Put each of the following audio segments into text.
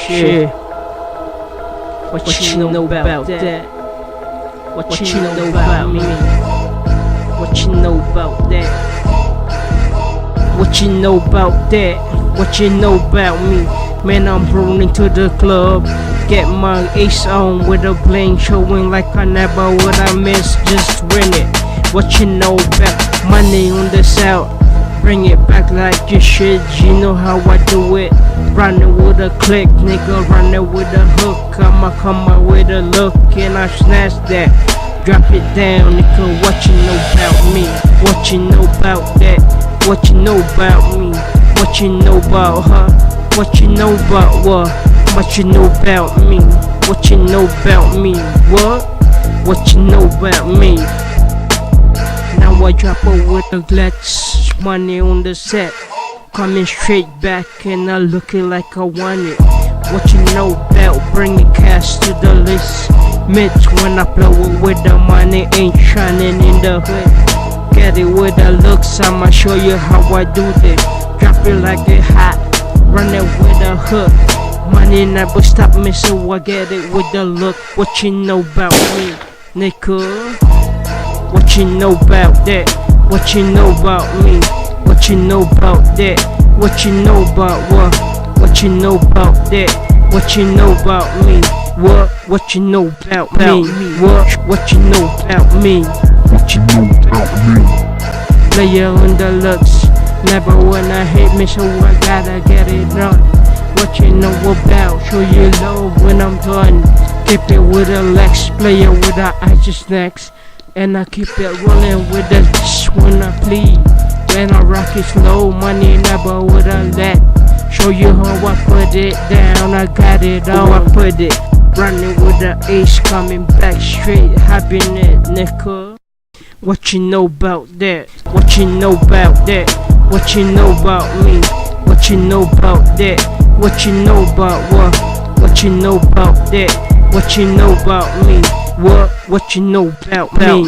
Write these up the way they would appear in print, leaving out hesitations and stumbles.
Shit. What you know about that? What you know about me? What you know about that? What you know about that? What you know about me? Man, I'm rolling to the club. Get my ace on with a bling, showing like I never would I miss. Just win it. What you know about money on the south? Bring it back like you should. You know how I do it. Running with a click, nigga, running with a hook. I'ma come out with a look and I snatch that. Drop it down, nigga. What you know about me? What you know about that? What you know about me? What you know about her? What you know about what? What you know about me? What you know about me? What you know about me? Now I drop her with a glitch, money on the set. Coming straight back and I looking like I want it. What you know about bringing cash to the list? Mitch, when I blow it with the money, ain't shining in the hood. Get it with the looks, I'ma show you how I do this. Drop it like it hot, run it with a hook. Money never stop me, so I get it with the look. What you know about me, nigga? What you know about that? What you know about me? What you know about that? What you know about what? What you know about that? What you know about me? What you know about me? What you know about me? What you know about me? Player on the looks, never wanna hate me, so I gotta get it done. What you know about? Show you love when I'm done. Keep it with a legs, player with a ice snacks. And I keep it rolling with the when I plead. When I rock it slow, money never would I let. Show you how I put it down, I got it how I put it. Running with the ace, coming back straight, having it, nigga. What you know about that? What you know about that? What you know about me? What you know about that? What you know about what? What you know about that? What you know about me? What you know about me?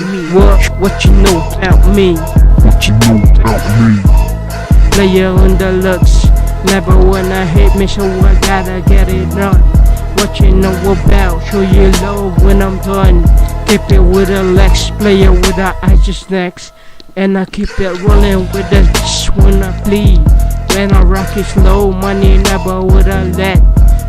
What you know about me? What you know about me? Player on the looks, never wanna hate me, so I gotta get it done. What you know about? Show you love when I'm done. Keep it with a legs, player with the ice snacks. And I keep it rolling with the when I plead. When I rock it slow, money never would I let.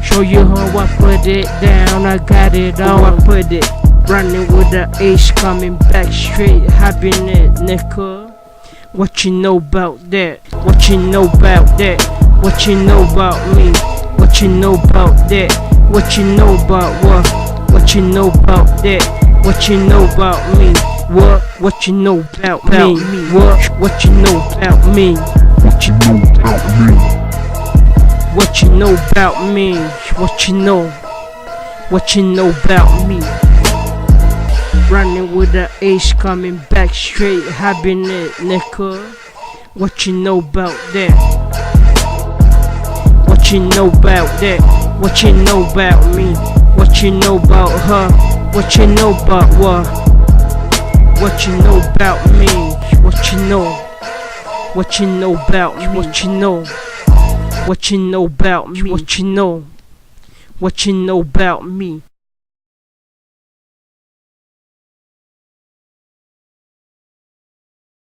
Show you how I put it down, I got it how I put it. Running with the ace, coming back straight, having it, nigga. What you know about that? What you know about that? What you know about me? What you know about that? What you know about what? What you know about that? What you know about me? What you know about me? What you know about me? What you know about me? What you know about me? What you know? What you know about me? Running with the ace, coming back straight, having it, nigga. What you know about that? What you know about that? What you know about me? What you know about her? What you know about what? What you know about me? What you know? What you know about me? What you know? What you know about me? What you know? What you know about me?